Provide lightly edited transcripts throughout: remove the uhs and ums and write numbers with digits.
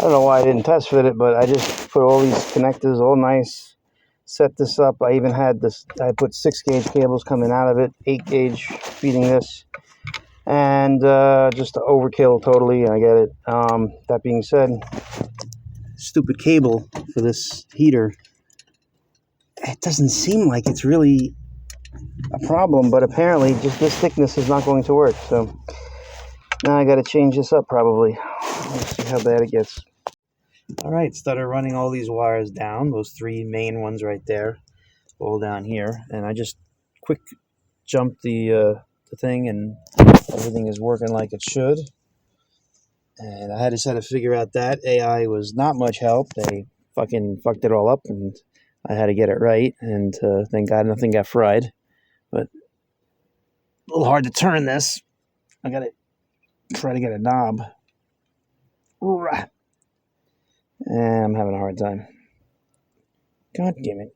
don't know why I didn't test fit it, but I just put all these connectors all nice, set this up. I even had this, I put 6-gauge cables coming out of it, 8-gauge feeding this, and just overkill totally. I get it. That being said, stupid cable for this heater, it doesn't seem like it's really a problem, but apparently just this thickness is not going to work. So now I got to change this up probably. Let's see how bad it gets. All right, started running all these wires down, those 3 main ones right there, all down here, and I just quick jumped the thing, and everything is working like it should. And I had to figure out that AI was not much help. They fucking fucked it all up, and I had to get it right, and thank God nothing got fried. But a little hard to turn this. I gotta try to get a knob. And I'm having a hard time. God damn it.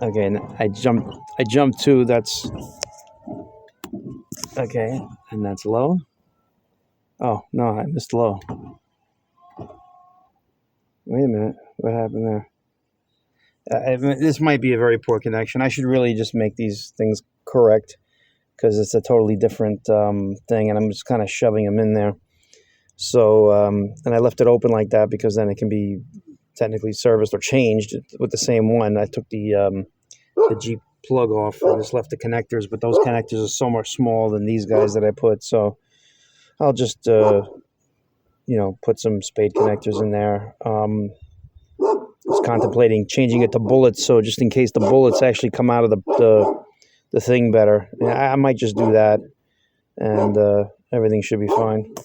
Okay, and I jumped to, that's okay, and that's low. Oh no, I missed low. Wait a minute, what happened there? This might be a very poor connection. I should really just make these things correct, because it's a totally different thing, and I'm just kind of shoving them in there. So, and I left it open like that because then it can be technically serviced or changed with the same one. I took the G plug off and just left the connectors, but those connectors are so much smaller than these guys that I put. So I'll just, put some spade connectors in there. I was contemplating changing it to bullets, so just in case the bullets actually come out of the thing better. I might just do that, and everything should be fine.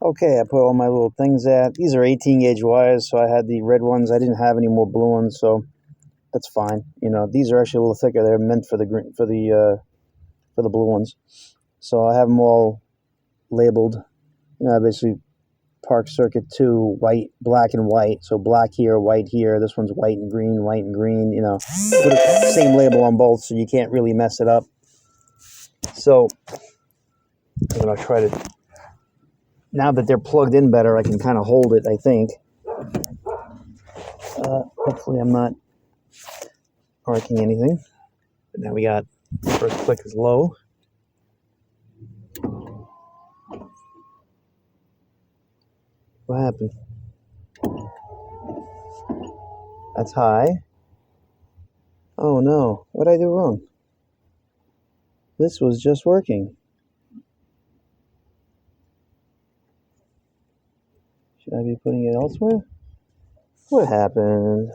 Okay, I put all my little things at. These are 18-gauge wires, so I had the red ones. I didn't have any more blue ones, so that's fine. These are actually a little thicker. They're meant for the green, for the blue ones. So I have them all labeled. I basically Park Circuit 2, white, black, and white. So black here, white here. This one's white and green, white and green. Put the same label on both, so you can't really mess it up. So I'm gonna try to. Now that they're plugged in better, I can kind of hold it, I think. Hopefully I'm not arcing anything. But now we got, first click is low. What happened? That's high. Oh no, what did I do wrong? This was just working. Should I be putting it elsewhere? What happened?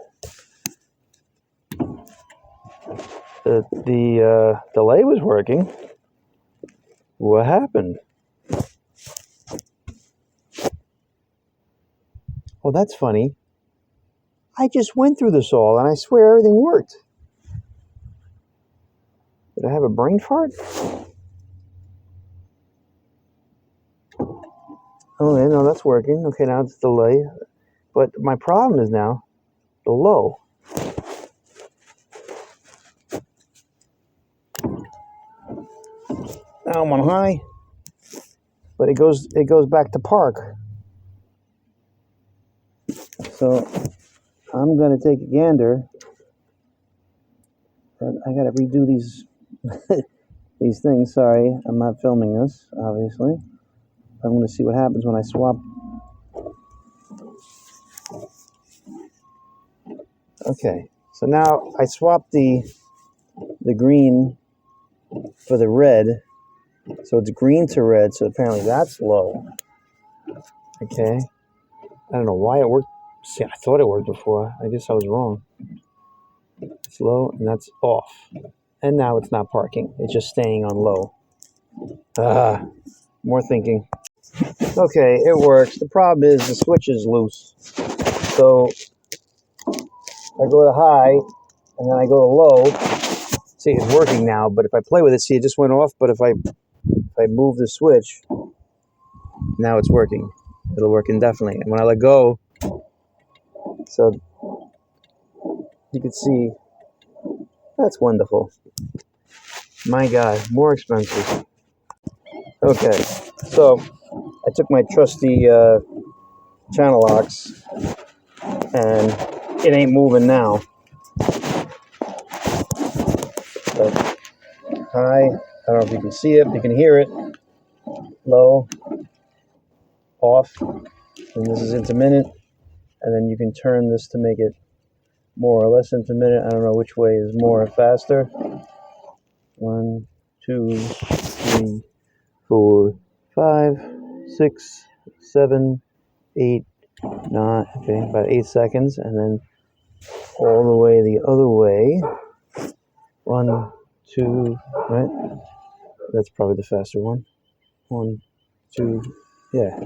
The delay was working. What happened? Oh, that's funny. I just went through this all, and I swear everything worked. Did I have a brain fart? Oh, yeah, no, that's working. Okay, now it's delay. But my problem is now the low. Now I'm on high, but it goes back to park. So I'm gonna take a gander, and I gotta redo these these things. Sorry, I'm not filming this, obviously. I'm gonna see what happens when I swap. Okay, so now I swapped the green for the red, so it's green to red. So apparently that's low. Okay, I don't know why it worked. See, I thought it worked before. I guess I was wrong. It's low, and that's off. And now it's not parking. It's just staying on low. More thinking. Okay, it works. The problem is the switch is loose. So I go to high, and then I go to low. See, it's working now, but if I play with it, see, it just went off. But if I move the switch, now it's working. It'll work indefinitely. And when I let go, so you can see, that's wonderful. My God, more expensive. Okay, so I took my trusty channel locks, and it ain't moving now. But high, I don't know if you can see it, you can hear it. Low, off, and this is intermittent. And then you can turn this to make it more or less intermittent. I don't know which way is more faster. 1, 2, 3, 4, 5, 6, 7, 8, 9. Okay, about 8 seconds, and then all the way the other way. 1, 2, right? That's probably the faster one. 1, 2, yeah.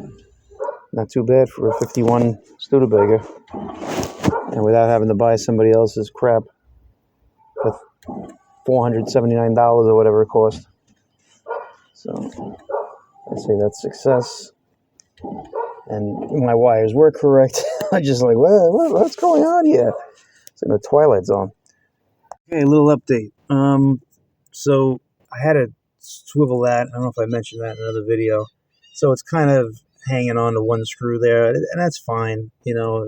Not too bad for a 51 Studebaker. And without having to buy somebody else's crap with $479 or whatever it cost. So I say that's success. And my wires were correct. I'm just like, what's going on here? It's in the Twilight Zone. Okay, a little update. So I had to swivel that. I don't know if I mentioned that in another video. So it's kind of hanging on to one screw there, and that's fine. You know,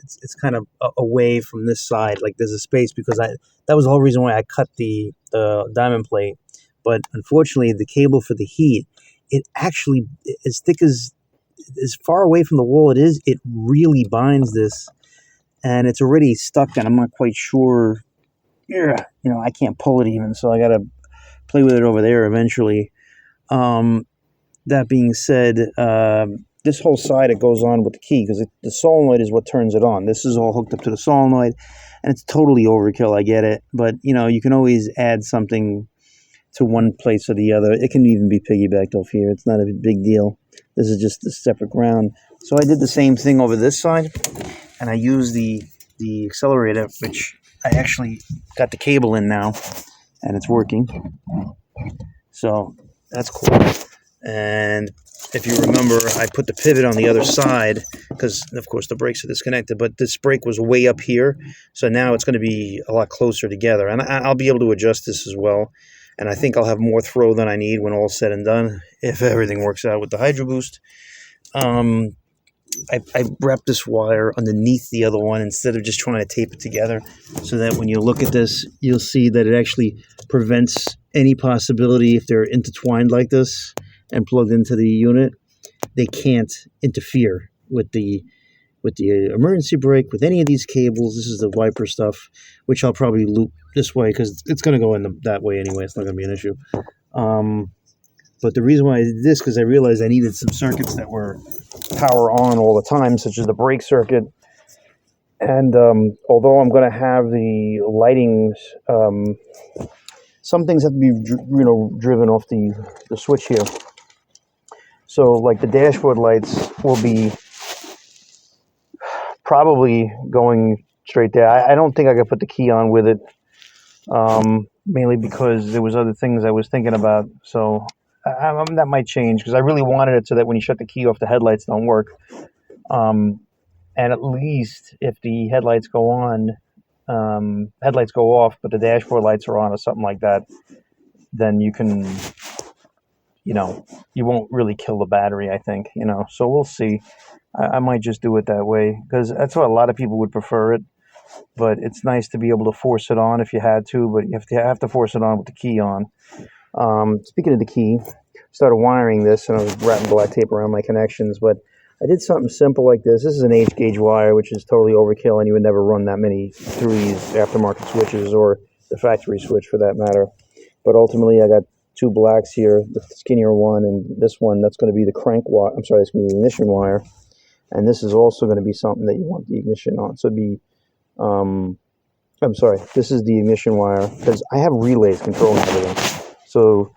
it's kind of away from this side. Like there's a space because that was the whole reason why I cut the diamond plate. But unfortunately, the cable for the heat, it actually, as thick as far away from the wall it really binds this, and it's already stuck, and I'm not quite sure. Yeah, you know, I can't pull it even, so I got to play with it over there eventually. That being said, this whole side, it goes on with the key because the solenoid is what turns it on. This is all hooked up to the solenoid, and it's totally overkill. I get it, but you know, you can always add something to one place or the other. It can even be piggybacked off here. It's not a big deal. This is just a separate ground. So I did the same thing over this side, and I used the accelerator, which I actually got the cable in now, and it's working. So that's cool. And if you remember, I put the pivot on the other side because, of course, the brakes are disconnected, but this brake was way up here. So now it's going to be a lot closer together. And I'll be able to adjust this as well. And I think I'll have more throw than I need when all's said and done, if everything works out with the Hydro Boost. I wrapped this wire underneath the other one instead of just trying to tape it together, so that when you look at this, you'll see that it actually prevents any possibility, if they're intertwined like this and plugged into the unit, they can't interfere with the emergency brake, with any of these cables. This is the wiper stuff, which I'll probably loop this way because it's going to go in that way anyway. It's not going to be an issue. But the reason why I did this, because I realized I needed some circuits that were power on all the time, such as the brake circuit. And although I'm going to have the lightings, some things have to be driven off the switch here. So like the dashboard lights will be probably going straight there. I don't think I could put the key on with it, mainly because there was other things I was thinking about. So that might change, because I really wanted it so that when you shut the key off, the headlights don't work. And at least if the headlights go on, headlights go off, but the dashboard lights are on or something like that, then you can, you won't really kill the battery, I think, so we'll see. I might just do it that way, because that's what a lot of people would prefer it, but it's nice to be able to force it on if you had to, but you have to force it on with the key on. Speaking of the key, started wiring this, and I was wrapping black tape around my connections, but I did something simple like this. This is an H-gauge wire, which is totally overkill, and you would never run that many through these aftermarket switches, or the factory switch for that matter. But ultimately, I got two blacks here, the skinnier one, and this one, that's going to be the crank wire. I'm sorry, that's going to be the ignition wire. And this is also going to be something that you want the ignition on. So it'd be, I'm sorry, this is the ignition wire, because I have relays controlling everything. So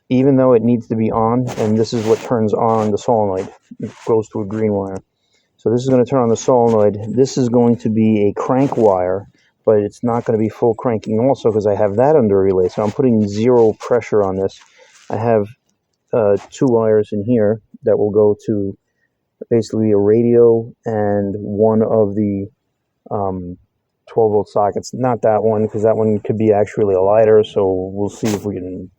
even though it needs to be on, and this is what turns on the solenoid, it goes to a green wire. So this is going to turn on the solenoid. This is going to be a crank wire, but it's not going to be full cranking also, because I have that under a relay. So I'm putting zero pressure on this. I have two wires in here that will go to basically a radio and one of the 12-volt sockets. Not that one, because that one could be actually a lighter, so we'll see if we can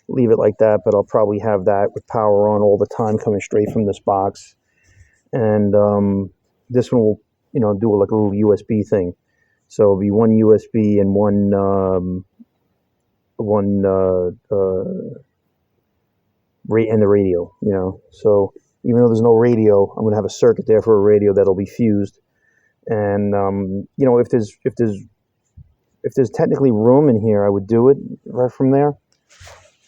leave it like that, but I'll probably have that with power on all the time coming straight from this box. And this one will, do like a little USB thing. So it'll be one USB and one and the radio, So even though there's no radio, I'm going to have a circuit there for a radio that'll be fused. And if there's technically room in here, I would do it right from there,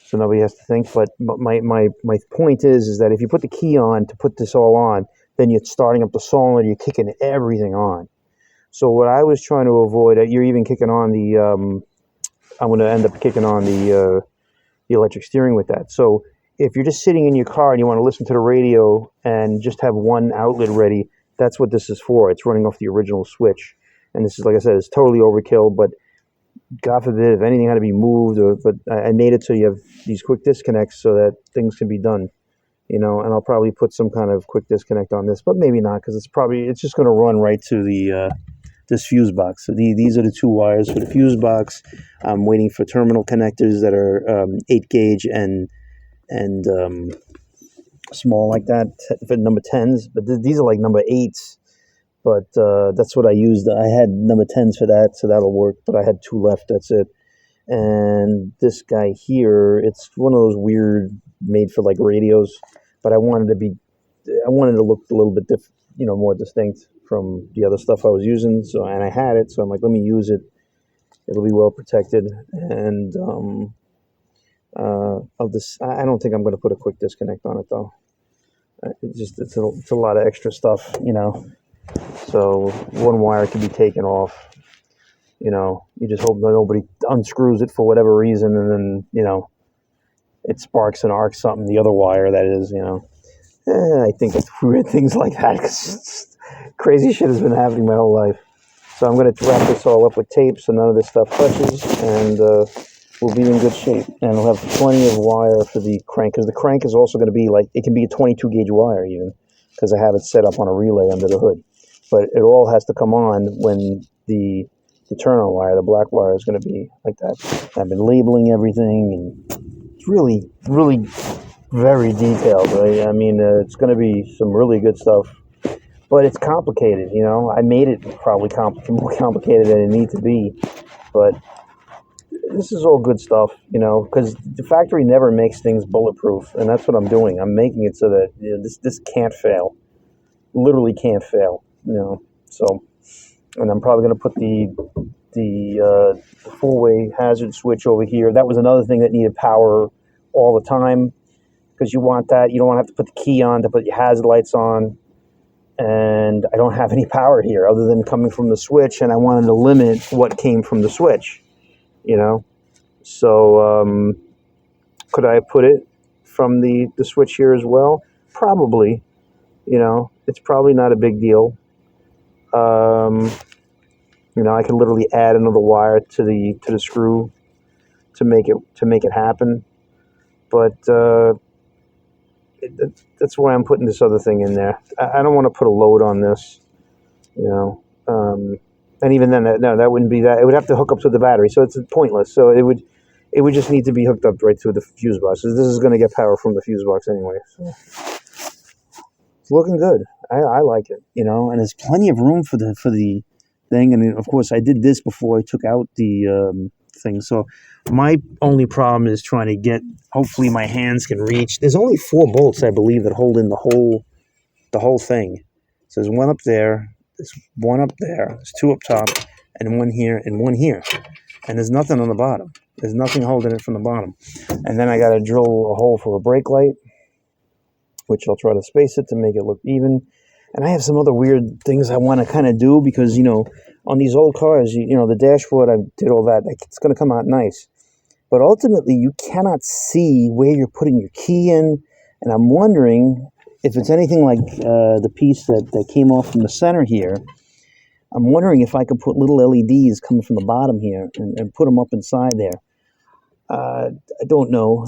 so nobody has to think. But my point is that if you put the key on to put this all on, then you're starting up the solenoid, you're kicking everything on. So what I was trying to avoid, you're even kicking on the, I'm going to end up kicking on the electric steering with that. So if you're just sitting in your car and you want to listen to the radio and just have one outlet ready, that's what this is for. It's running off the original switch. And this is, like I said, it's totally overkill, but God forbid if anything had to be moved, but I made it so you have these quick disconnects so that things can be done, and I'll probably put some kind of quick disconnect on this, but maybe not, because it's just going to run right to the this fuse box. So these are the two wires for the fuse box. I'm waiting for terminal connectors that are 8 gauge and small like that for number 10s, but these are like number 8s. But that's what I used. I had number 10s for that, so that'll work. But I had 2 left. That's it. And this guy here, it's one of those weird, made for like radios. But I wanted to look a little bit more distinct from the other stuff I was using. So, and I had it, so I'm like, let me use it. It'll be well protected. And I don't think I'm going to put a quick disconnect on it though. It's a lot of extra stuff, So one wire can be taken off. You just hope that nobody unscrews it for whatever reason, and then it sparks and arcs something. The other wire, that is, I think it's weird things like that, because crazy shit has been happening my whole life. So I'm going to wrap this all up with tape so none of this stuff touches, and we'll be in good shape. And we'll have plenty of wire for the crank, because the crank is also going to be it can be a 22 gauge wire even, because I have it set up on a relay under the hood. But it all has to come on when the turn-on wire, the black wire, is going to be like that. I've been labeling everything, and it's really, really very detailed. Right? I mean, it's going to be some really good stuff, but it's complicated. I made it probably more complicated than it needs to be, but this is all good stuff. Because the factory never makes things bulletproof, and that's what I'm doing. I'm making it so that this can't fail. Literally can't fail. So, and I'm probably going to put the four-way hazard switch over here. That was another thing that needed power all the time, because you want that. You don't want to have to put the key on to put your hazard lights on, and I don't have any power here other than coming from the switch, and I wanted to limit what came from the switch, So, could I put it from the switch here as well? Probably. It's probably not a big deal. I could literally add another wire to the screw to make it happen. But that's why I'm putting this other thing in there. I don't want to put a load on this, and even then, that wouldn't be that. It would have to hook up to the battery, so it's pointless. So it would just need to be hooked up right to the fuse box. So this is going to get power from the fuse box anyway. So it's looking good. I like it, and there's plenty of room for the thing. And of course, I did this before I took out the thing. So my only problem is trying to get. Hopefully, my hands can reach. There's only 4 bolts, I believe, that hold in the whole thing. So there's one up there. There's one up there. There's 2 up top, and one here, and one here. And there's nothing on the bottom. There's nothing holding it from the bottom. And then I got to drill a hole for a brake light, which I'll try to space it to make it look even. And I have some other weird things I want to kind of do, because, on these old cars, the dashboard, I did all that. It's going to come out nice. But ultimately, you cannot see where you're putting your key in. And I'm wondering if it's anything like the piece that came off from the center here. I'm wondering if I could put little LEDs coming from the bottom here and put them up inside there. I don't know.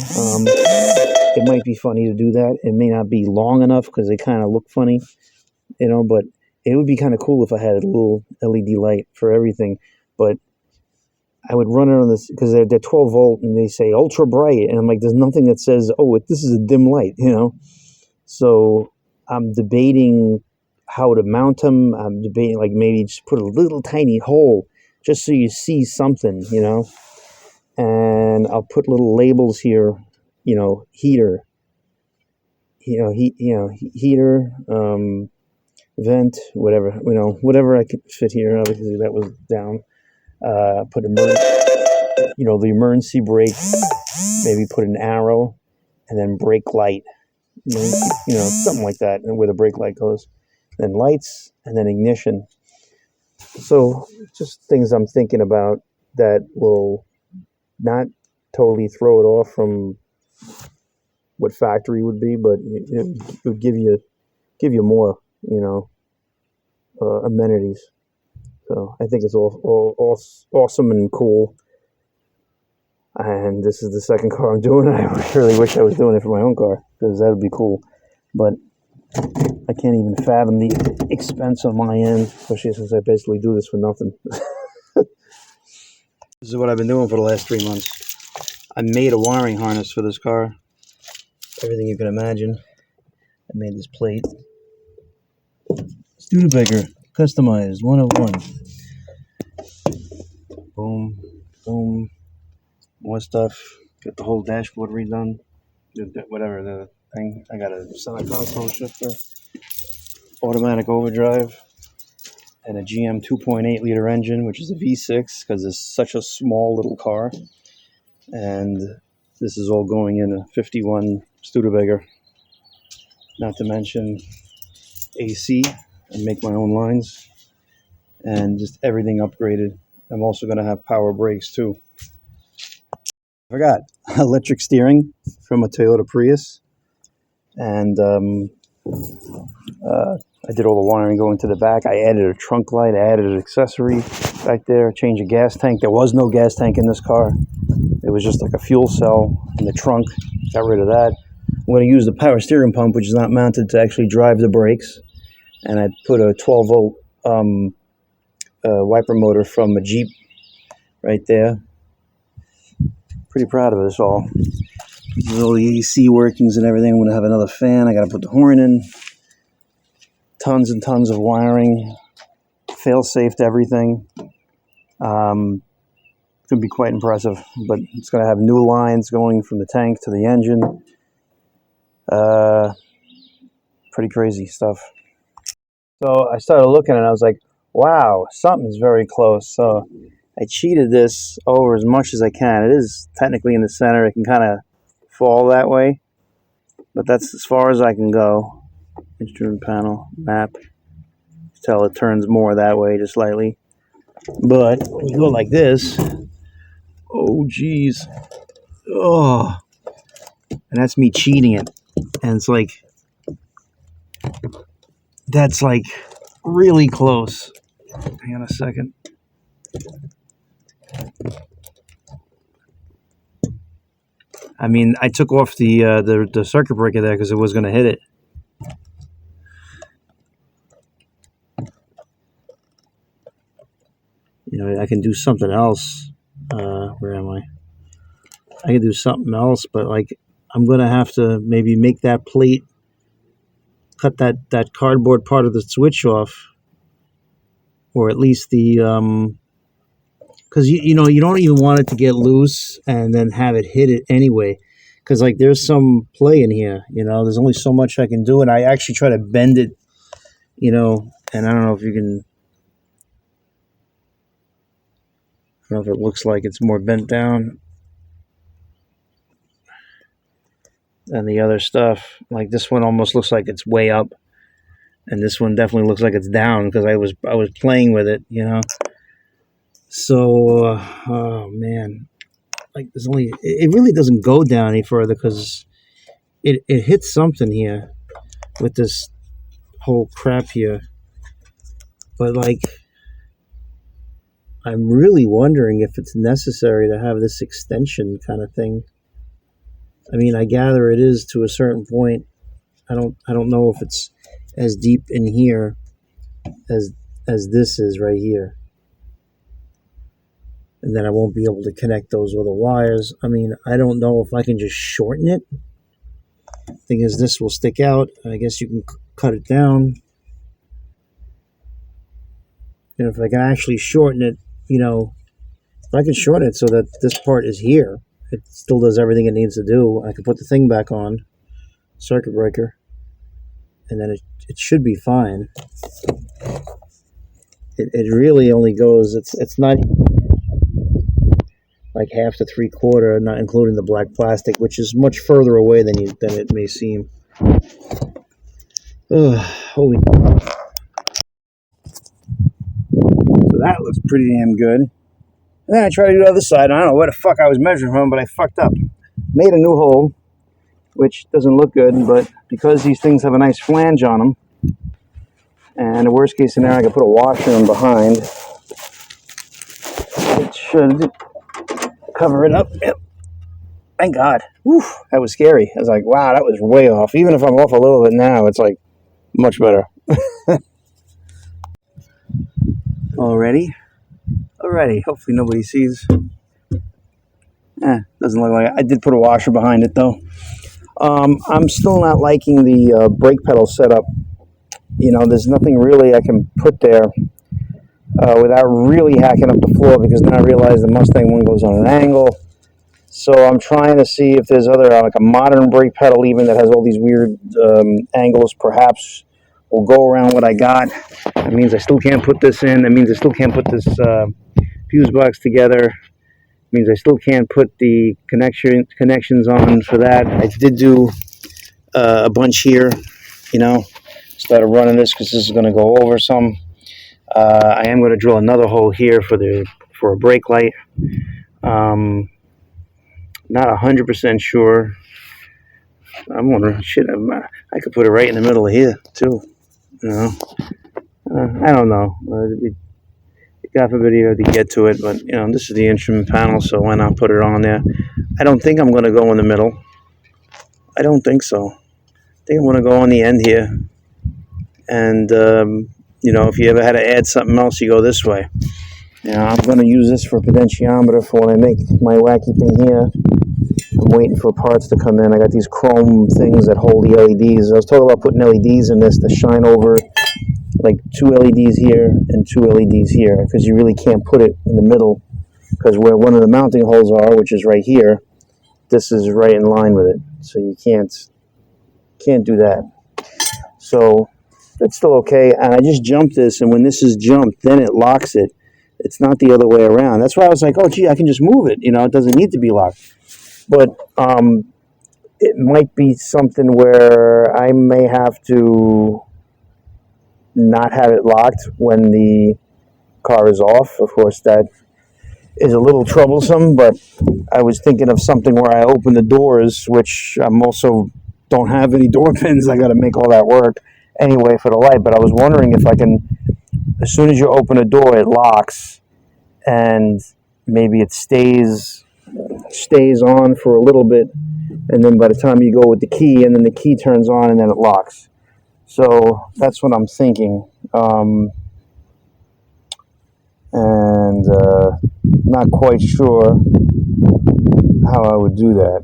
It might be funny to do that. It may not be long enough because they kind of look funny, but it would be kind of cool if I had a little LED light for everything, but I would run it on this because they're 12 volt and they say ultra bright, and I'm like, there's nothing that says, oh, this is a dim light, you know. So I'm debating how to mount them. I'm debating like maybe just put a little tiny hole just so you see something, you know. And I'll put little labels here, you know, heater, heater, vent, whatever, you know, whatever I could fit here. Obviously, that was down. Put the emergency brake. Maybe put an arrow, and then brake light. Something like that, and where the brake light goes. Then lights, and then ignition. So just things I'm thinking about that will not totally throw it off from what factory would be, but it would give you more, amenities. So I think it's all awesome and cool. And this is the second car I'm doing. I really wish I was doing it for my own car because that would be cool. But I can't even fathom the expense on my end, especially since I basically do this for nothing. This is what I've been doing for the last 3 months. I made a wiring harness for this car. Everything you can imagine. I made this plate. Studebaker, customized, 101. Boom, boom. More stuff. Got the whole dashboard redone. Whatever the thing. I got a center console shifter, automatic overdrive, and a GM 2.8 liter engine, which is a V6 because it's such a small little car. And this is all going in a 51 Studebaker. Not to mention AC and make my own lines, and just everything upgraded. I'm also going to have power brakes too. I forgot electric steering from a Toyota Prius, and I did all the wiring going to the back. I added a trunk light, I added an accessory back there, change a gas tank. There was no gas tank in this car. It was just like a fuel cell in the trunk. Got rid of that. I'm going to use the power steering pump, which is not mounted to actually drive the brakes. And I put a 12 volt wiper motor from a Jeep right there. Pretty proud of this all. This is all the AC workings and everything. I'm going to have another fan. I got to put the horn in. Tons and tons of wiring. Fail-safe to everything. It's going to be quite impressive. But it's going to have new lines going from the tank to the engine. Pretty crazy stuff. So I started looking and I was like, wow, something's very close. So I cheated this over as much as I can. It is technically in the center. It can kind of fall that way, but that's as far as I can go. Instrument panel, map. Tell it turns more that way, just slightly. But when you go like this, oh geez, oh, and that's me cheating it. And it's like, that's like really close. Hang on a second. I mean, I took off the circuit breaker there because it was going to hit it. I can do something else. Where am I? I can do something else, but like I'm going to have to maybe make that plate, cut that cardboard part of the switch off, or at least the because you don't even want it to get loose and then have it hit it anyway, because like there's some play in here. There's only so much I can do, and I actually try to bend it, and I don't know if you can. I don't know if it looks like it's more bent down than the other stuff. Like this one almost looks like it's way up, and this one definitely looks like it's down because I was playing with it, So, oh man, like there's only it really doesn't go down any further because it hits something here with this whole crap here. But like, I'm really wondering if it's necessary to have this extension kind of thing. I mean, I gather it is to a certain point. I don't know if it's as deep in here as this is right here. And then I won't be able to connect those other wires. I mean, I don't know if I can just shorten it. Thing is, this will stick out. I guess you can cut it down. And if I can actually shorten it, you know, if I can shorten it so that this part is here, it still does everything it needs to do. I can put the thing back on, circuit breaker, and then it should be fine. It really only goes, it's not like half to 3/4, not including the black plastic, which is much further away than it may seem. Ugh, holy. So that looks pretty damn good. And then I tried to do the other side. I don't know where the fuck I was measuring from, but I fucked up. Made a new hole, which doesn't look good, but because these things have a nice flange on them, and the worst case scenario, I can put a washer in behind. It should cover it up. Yep. Thank God. Whew, that was scary. I was like, wow, that was way off. Even if I'm off a little bit now, it's like much better. Already. Hopefully nobody sees. Doesn't look like it. I did put a washer behind it though. I'm still not liking the brake pedal setup. You know, there's nothing really I can put there without really hacking up the floor, because then I realize the Mustang one goes on an angle. So I'm trying to see if there's other, like a modern brake pedal even that has all these weird angles, perhaps will go around what I got. That means I still can't put this in. That means I still can't put this fuse box together. It means I still can't put the connections on for that. I did do a bunch here, you know. Started running this because this is going to go over some. I am going to drill another hole here for a brake light. Not 100% sure. I'm wondering, shit, I could put it right in the middle of here too. You know, I don't know. God forbid you have to get to it, but you know, this is the instrument panel, so why not put it on there? I don't think I'm going to go in the middle. I don't think so. I think I'm going to go on the end here. And you know, if you ever had to add something else, you go this way. You know, I'm going to use this for a potentiometer for when I make my wacky thing here. I'm waiting for parts to come in. I got these chrome things that hold the LEDs. I was talking about putting LEDs in this to shine over, like 2 LEDs here and 2 LEDs here, because you really can't put it in the middle, because where one of the mounting holes are, which is right here, this is right in line with it. So you can't do that. So it's still okay. And I just jumped this, and when this is jumped, then it locks it. It's not the other way around. That's why I was like, oh, gee, I can just move it. You know, it doesn't need to be locked. But it might be something where I may have to not have it locked when the car is off. Of course, that is a little troublesome, but I was thinking of something where I open the doors, which I'm also don't have any door pins. I got to make all that work anyway for the light. But I was wondering if I can, as soon as you open a door, it locks, and maybe it stays on for a little bit, and then by the time you go with the key, and then the key turns on, and then it locks. So that's what I'm thinking. And not quite sure how I would do that.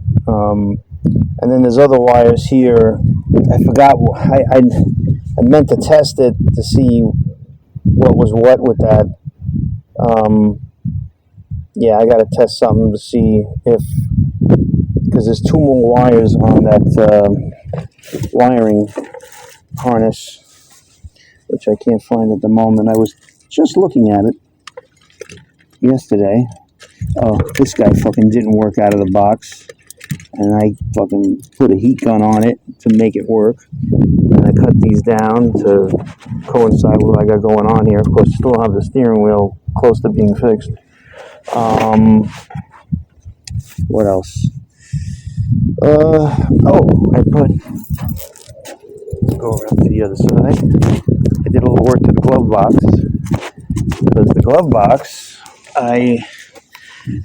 And then there's other wires here. I forgot. I meant to test it to see what was what with that. Yeah, I got to test something to see if, because there's 2 more wires on that wiring harness, which I can't find at the moment. I was just looking at it yesterday. Oh, this guy fucking didn't work out of the box, and I fucking put a heat gun on it to make it work, and I cut these down to coincide with what I got going on here. Of course, still have the steering wheel close to being fixed. What else? I put, let's go around to the other side. I did a little work to the glove box, because the glove box, I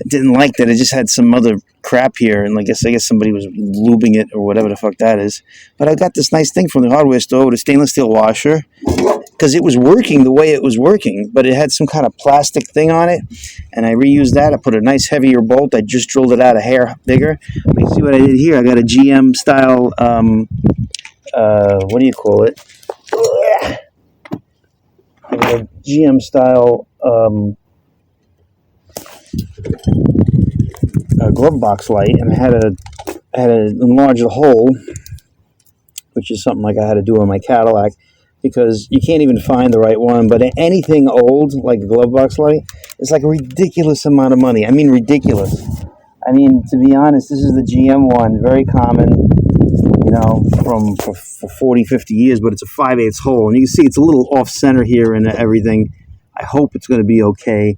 didn't like that it just had some other crap here, and I guess somebody was lubing it or whatever the fuck that is. But I got this nice thing from the hardware store with a stainless steel washer. because it was working the way it was working, but it had some kind of plastic thing on it, and I reused that. I put a nice heavier bolt. I just drilled it out a hair bigger. You see what I did here? I got a GM style, what do you call it? I got a GM style glove box light, and I had to enlarge the hole, which is something like I had to do on my Cadillac, because you can't even find the right one. But anything old, like a glove box light, is like a ridiculous amount of money. I mean, ridiculous. I mean, to be honest, this is the GM one, very common, you know, for 40, 50 years, but it's a 5/8 hole. And you can see it's a little off-center here and everything. I hope it's going to be okay.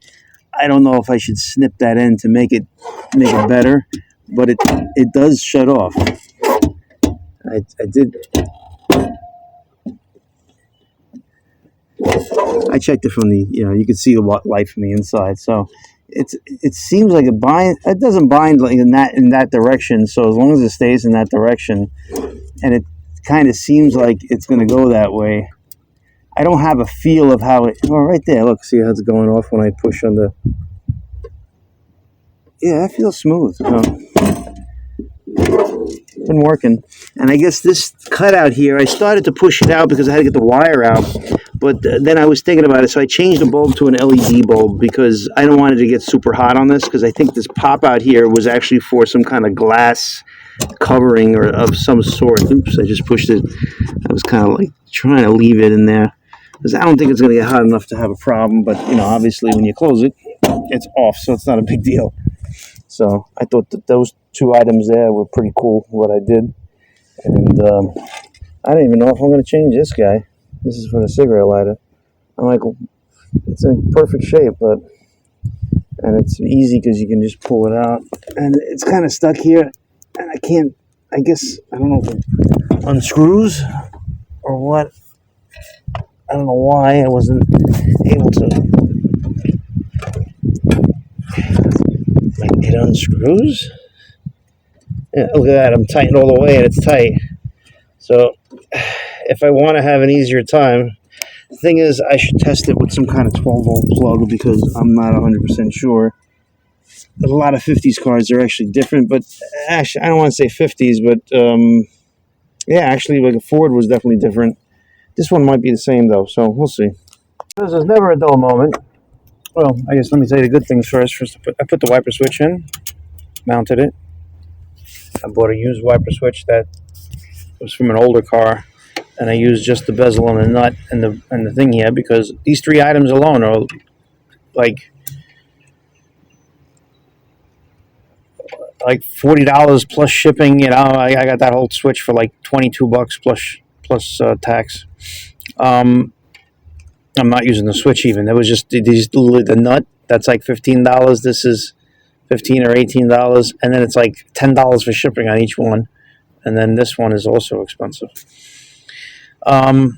I don't know if I should snip that end to make it better, but it does shut off. I did. I checked it from the, you can see the light from the inside. So it seems like it doesn't bind like in that direction. So as long as it stays in that direction, and it kind of seems like it's going to go that way. I don't have a feel of how it. Well, right there, look, see how it's going off when I push on the. Yeah, that feels smooth. Been working, and I guess this cutout here, I started to push it out because I had to get the wire out, but then I was thinking about it, so I changed the bulb to an LED bulb because I don't want it to get super hot on this, because I think this pop out here was actually for some kind of glass covering or of some sort. Oops, I just pushed it. I was kind of like trying to leave it in there because I don't think it's going to get hot enough to have a problem, but obviously when you close it, it's off, so it's not a big deal. So I thought that those two items there were pretty cool, what I did. And I don't even know if I'm going to change this guy. This is for the cigarette lighter. I'm like, it's in perfect shape, and it's easy because you can just pull it out. And it's kind of stuck here, and I can't, I don't know if it unscrews or what. I don't know why I wasn't able to. It unscrews. Yeah, look at that, I'm tightened all the way and it's tight. So if I want to have an easier time, the thing is I should test it with some kind of 12-volt plug because I'm not 100% sure. There's a lot of 50s cars, they're actually different, but actually I don't want to say 50s, but yeah, actually like a Ford was definitely different. This one might be the same though, so we'll see. There's never a dull moment. Well, I guess let me tell you the good things first. First, I put the wiper switch in, mounted it. I bought a used wiper switch that was from an older car, and I used just the bezel and the nut and the thing here because these three items alone are like $40 plus shipping. I got that whole switch for like $22 plus tax. I'm not using the switch even. It was just the nut. That's like $15. This is $15 or $18, and then it's like $10 for shipping on each one. And then this one is also expensive. One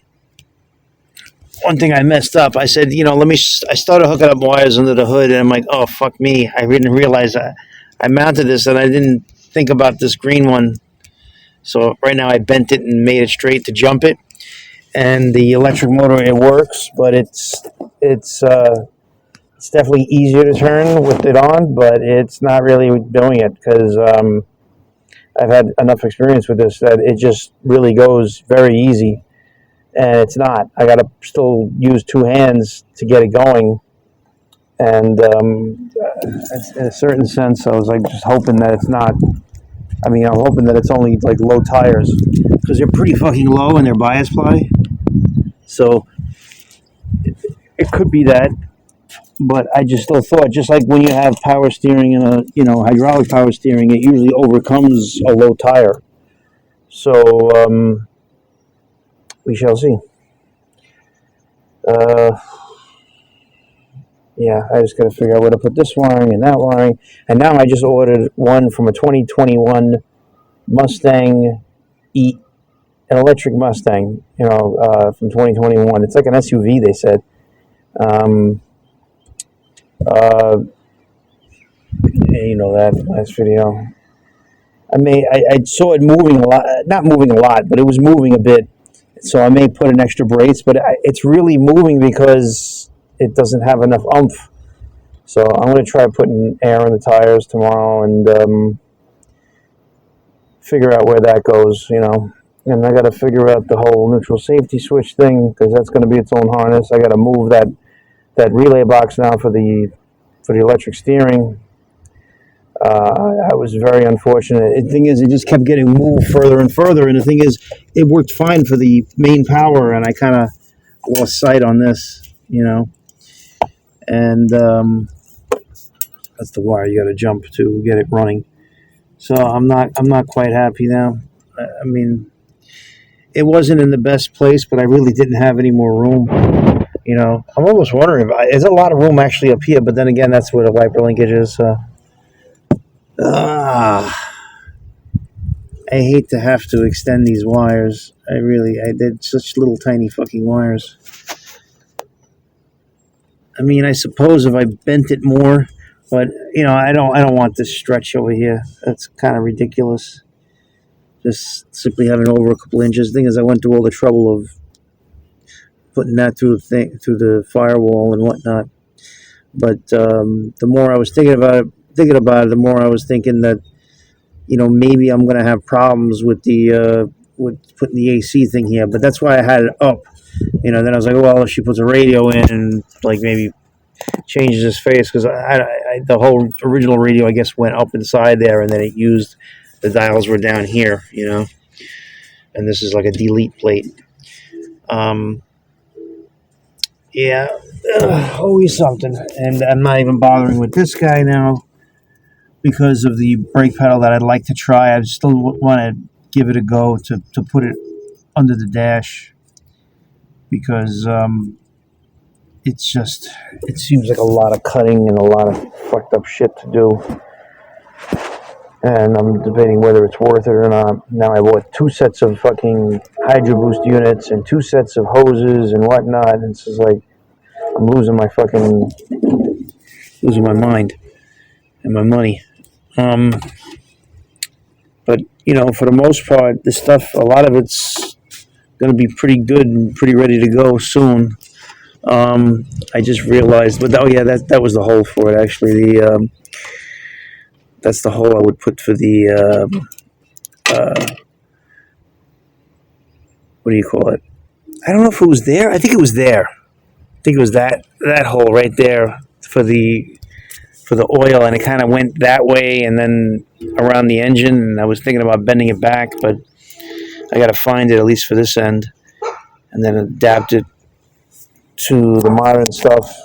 thing I messed up. I said, I started hooking up wires under the hood, and I'm like, oh fuck me! I didn't realize I mounted this, and I didn't think about this green one. So right now I bent it and made it straight to jump it. And the electric motor, it works, but it's definitely easier to turn with it on, but it's not really doing it because I've had enough experience with this that it just really goes very easy, and it's not. I got to still use two hands to get it going, and in a certain sense, I was like just hoping that it's not. I'm hoping that it's only like low tires because they're pretty fucking low in their bias ply. So it could be that, but I just still thought, just like when you have power steering in a hydraulic power steering, it usually overcomes a low tire. So we shall see. Yeah, I just got to figure out where to put this wiring and that wiring. And now I just ordered one from a 2021 Mustang an electric Mustang, from 2021. It's like an SUV, they said. That last video. I saw it moving a lot, not moving a lot, but it was moving a bit. So I may put an extra brace, but it's really moving because it doesn't have enough oomph. So I'm going to try putting air in the tires tomorrow and figure out where that goes, you know. And I got to figure out the whole neutral safety switch thing, because that's going to be its own harness. I got to move that relay box now for the electric steering. I was very unfortunate. The thing is, it just kept getting moved further and further. And the thing is, it worked fine for the main power, and I kind of lost sight on this, you know. And that's the wire you got to jump to get it running. So I'm not quite happy now. I mean, it wasn't in the best place, but I really didn't have any more room. You know, I'm almost wondering if there's a lot of room actually up here, but then again, that's where the wiper linkage is. I hate to have to extend these wires. I did such little tiny fucking wires. I mean, I suppose if I bent it more, but you know, I don't want this stretch over here. That's kind of ridiculous. Just simply having over a couple inches. The thing is, I went through all the trouble of putting that through the firewall and whatnot. But the more I was thinking about it, the more I was thinking that, you know, maybe I'm going to have problems with with putting the AC thing here. But that's why I had it up. You know, then I was like, well, if she puts a radio in and like maybe changes his face, because the whole original radio, I guess, went up inside there, and then it used the dials were down here, you know, and this is like a delete plate. Yeah, always something. And I'm not even bothering with this guy now because of the brake pedal that I'd like to try. I still want to give it a go to put it under the dash, because it seems like a lot of cutting and a lot of fucked up shit to do. And I'm debating whether it's worth it or not. Now I bought 2 sets of fucking Hydro Boost units and 2 sets of hoses and whatnot. And it's just like, I'm losing my mind and my money. But, you know, for the most part, the stuff, a lot of it's going to be pretty good and pretty ready to go soon. I just realized, but oh yeah, that was the hole for it, actually. That's the hole I would put for the, what do you call it? I don't know if it was there. I think it was there. I think it was that hole right there for the oil, and it kind of went that way and then around the engine, and I was thinking about bending it back, but I got to find it at least for this end and then adapt it to the modern stuff,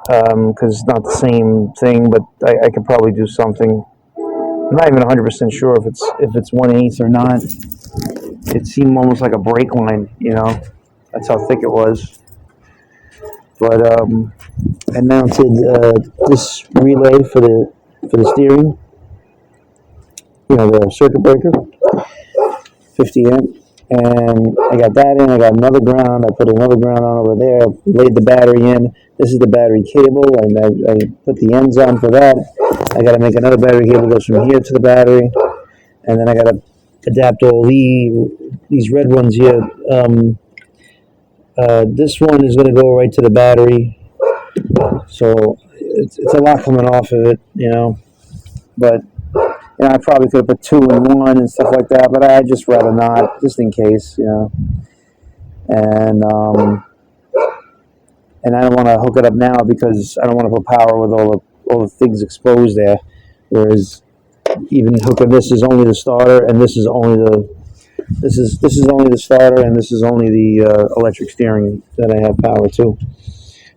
because it's not the same thing, but I could probably do something. I'm not even 100% sure if it's 1/8 or not. It seemed almost like a brake line, you know. That's how thick it was. But I mounted this relay for the steering, you know, the circuit breaker, 50 amp, and I got that in. I got another ground. I put another ground on over there. Laid the battery in. This is the battery cable, and I put the ends on for that. I got to make another battery cable that goes from here to the battery, and then I got to adapt all these red ones here. This one is going to go right to the battery, so it's a lot coming off of it, you know. But you know, I probably could have put 2 in 1 and stuff like that, but I'd just rather not, just in case, you know. And I don't want to hook it up now because I don't want to put power with all the things exposed there. Whereas even hooking this is only the starter, and this is only the starter, and this is only the electric steering that I have power to.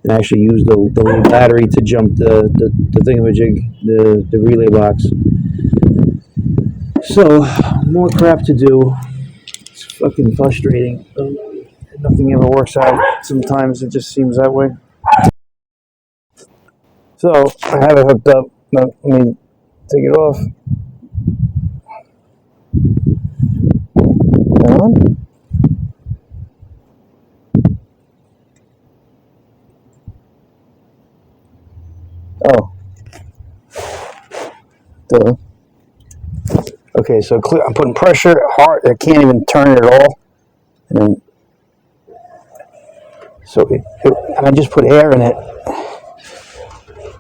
And I actually use the little battery to jump the thingamajig, the relay box. So more crap to do. It's fucking frustrating. Nothing ever works out. Sometimes it just seems that way. So I have it hooked up. Now, let me take it off. Hang on. Oh. Duh. Okay, so I'm putting pressure hard. I can't even turn it at all. And then, and I just put air in it.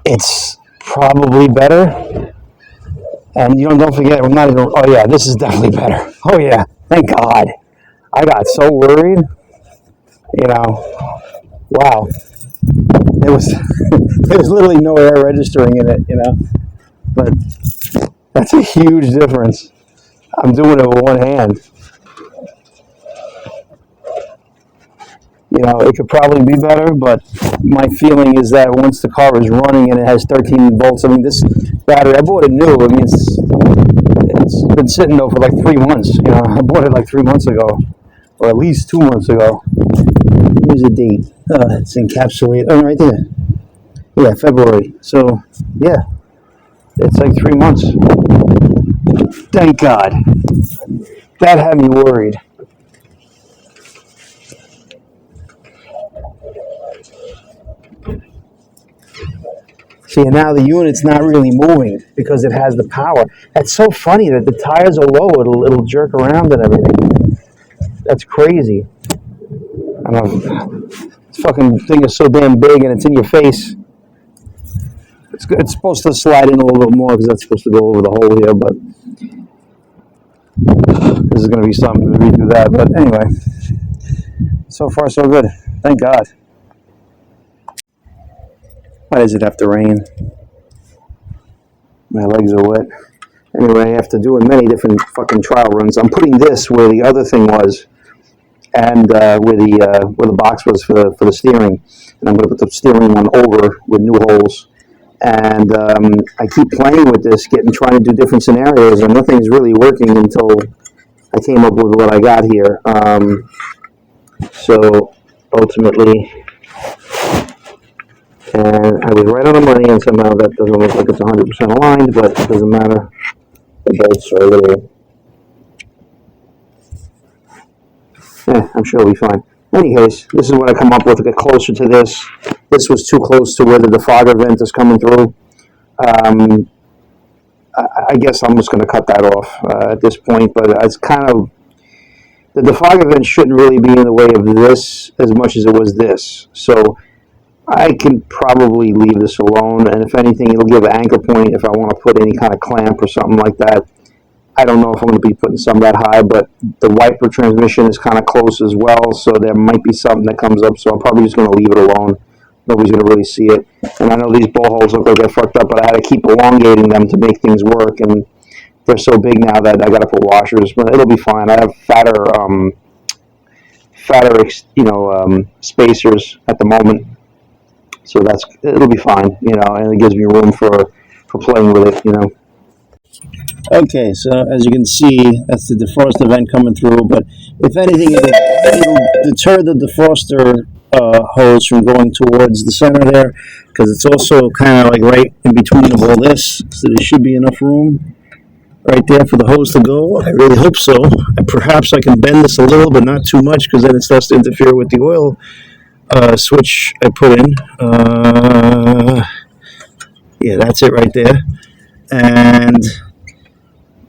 It's probably better. And don't forget, we're not even, oh yeah, this is definitely better. Oh yeah, thank God. I got so worried, wow. There was, there was literally no air registering in it, but that's a huge difference. I'm doing it with one hand. It could probably be better, but my feeling is that once the car is running and it has 13 volts, I mean, this battery, I bought it new. I mean, it's been sitting though for like 3 months. I bought it like 3 months ago, or at least 2 months ago. Here's the date. It's encapsulated. Oh, right there. Yeah, February. So, yeah, it's like 3 months. Thank God. That had me worried. See, and now the unit's not really moving because it has the power. That's so funny that the tires are low. It'll jerk around and everything. That's crazy. I don't know. This fucking thing is so damn big and it's in your face. It's supposed to slide in a little bit more because that's supposed to go over the hole here, but this is going to be something to redo that. But anyway, so far so good. Thank God. Why does it have to rain? My legs are wet. Anyway, after doing many different fucking trial runs, I'm putting this where the other thing was, and where the box was for the steering. And I'm going to put the steering one over with new holes. And I keep playing with this, trying to do different scenarios, and nothing's really working until I came up with what I got here. So ultimately, and I was right on the money, and somehow that doesn't look like it's 100% aligned, but it doesn't matter. The bolts are a little, I'm sure it'll be fine. In any case, this is what I come up with to get closer to this. This was too close to where the defogger vent is coming through. I guess I'm just going to cut that off at this point, but it's kind of, the defogger vent shouldn't really be in the way of this as much as it was this. So I can probably leave this alone, and if anything, it'll give an anchor point if I want to put any kind of clamp or something like that. I don't know if I'm going to be putting some that high, but the wiper transmission is kind of close as well, so there might be something that comes up, so I'm probably just going to leave it alone. Nobody's going to really see it. And I know these bore holes look like they're fucked up, but I had to keep elongating them to make things work, and they're so big now that I got to put washers, but it'll be fine. I have fatter spacers at the moment, so it'll be fine, and it gives me room for playing with it, Okay, so as you can see, that's the defroster vent coming through, but if anything, it'll deter the defroster hose from going towards the center there, because it's also kind of like right in between of all this, so there should be enough room right there for the hose to go. I really hope so. Perhaps I can bend this a little, but not too much, because then it starts to interfere with the oil switch I put in. Yeah, that's it right there. And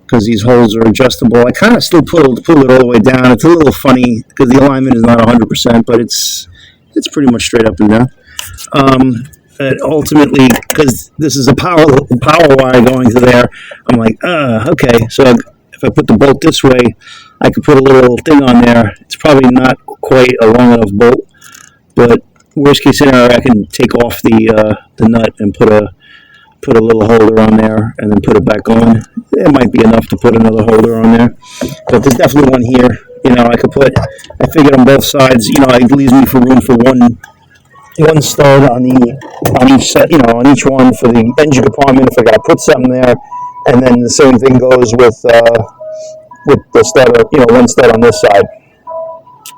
because these holes are adjustable, I kind of still pull it all the way down. It's a little funny because the alignment is not 100%, but it's pretty much straight up and down. And ultimately, because this is a power wire going to there, I'm like, okay. So if I put the bolt this way, I could put a little thing on there. It's probably not quite a long enough bolt, but worst case scenario, I can take off the nut and put a little holder on there and then put it back on. It might be enough to put another holder on there, but there's definitely one here. I figured on both sides, it leaves me for room for one stud on each set, on each one for the engine compartment if I got to put something there, and then the same thing goes with the stud, one stud on this side.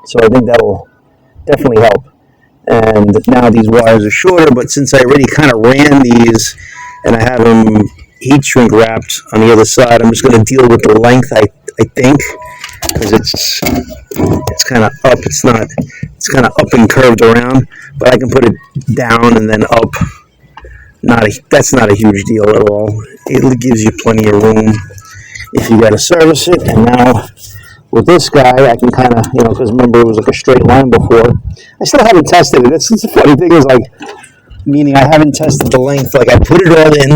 So I think that'll definitely help. And now these wires are shorter, but since I already kind of ran these and I have them heat shrink wrapped on the other side, I'm just going to deal with the length, I think, because it's kind of up. It's kind of up and curved around, but I can put it down and then up. That's not a huge deal at all. It gives you plenty of room if you got to service it. And now With this guy, I can kind of, because remember it was like a straight line before. I still haven't tested it. That's the funny thing is like, meaning I haven't tested the length. Like I put it all in,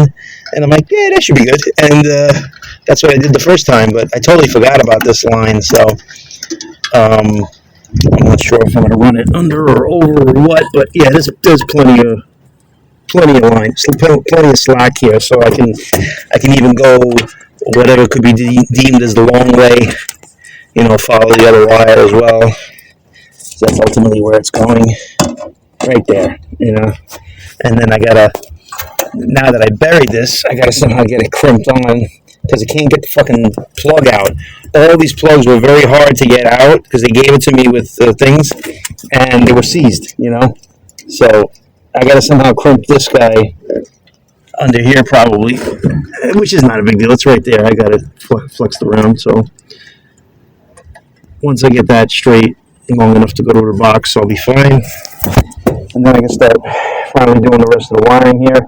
and I'm like, yeah, that should be good. And that's what I did the first time, but I totally forgot about this line. So I'm not sure if I'm going to run it under or over or what. But yeah, there's plenty of line, plenty of slack here, so I can even go whatever could be deemed as the long way. Follow the other wire as well. So that's ultimately where it's going, right there. And then now that I buried this, I gotta somehow get it crimped on because I can't get the fucking plug out. All these plugs were very hard to get out because they gave it to me with things, and they were seized. So I gotta somehow crimp this guy under here probably, which is not a big deal. It's right there. I got it flexed around, so once I get that straight long enough to go to the box, I'll be fine. And then I can start finally doing the rest of the wiring here.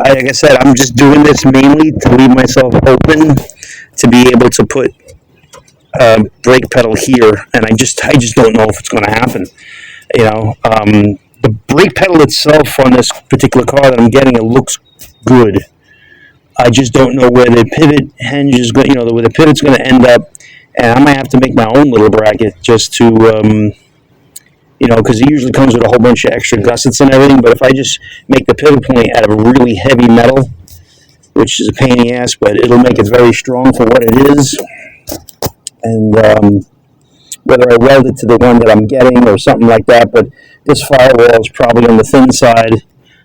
Like I said, I'm just doing this mainly to leave myself open to be able to put brake pedal here, and I just don't know if it's going to happen. The brake pedal itself on this particular car that I'm getting, it looks good. I just don't know where the pivot hinge is going, where the pivot's going to end up, and I might have to make my own little bracket just to, because it usually comes with a whole bunch of extra gussets and everything, but if I just make the pivot point out of really heavy metal, which is a pain in the ass, but it'll make it very strong for what it is, and whether I weld it to the one that I'm getting or something like that, but this firewall is probably on the thin side,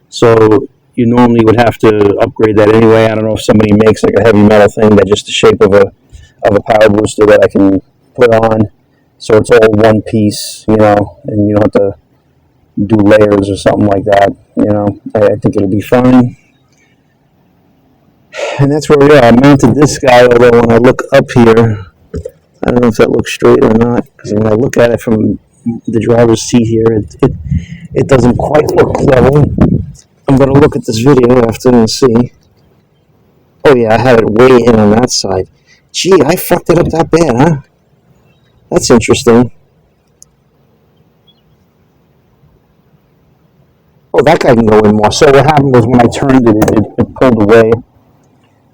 so you normally would have to upgrade that anyway. I don't know if somebody makes like a heavy metal thing that's just the shape of a power booster that I can put on, so it's all one piece, and you don't have to do layers or something like that. I think it'll be fine. And that's where we are. I mounted this guy, although when I look up here, I don't know if that looks straight or not, because when I look at it from the driver's seat here, it doesn't quite look level. I'm going to look at this video after and see. Oh yeah, I had it way in on that side. Gee, I fucked it up that bad, huh? That's interesting. Oh, that guy can go in more. So what happened was when I turned it pulled away.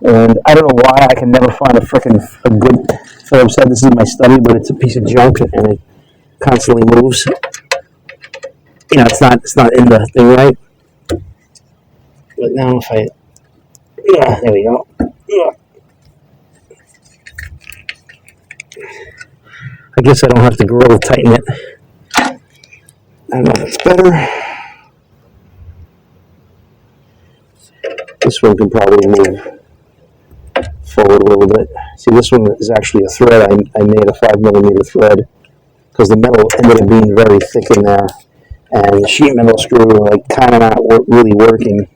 And I don't know why I can never find a good Phillips head. This is my study, but it's a piece of junk and it constantly moves. It's not in the thing right. But now if there we go. I guess I don't have to Gorilla tighten it. I don't know if it's better. This one can probably move forward a little bit. See, this one is actually a thread. I made a 5mm thread because the metal ended up being very thick in there, and the sheet metal screw kind of not really working.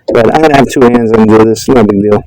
But I'm gonna have two hands and do this. No big deal.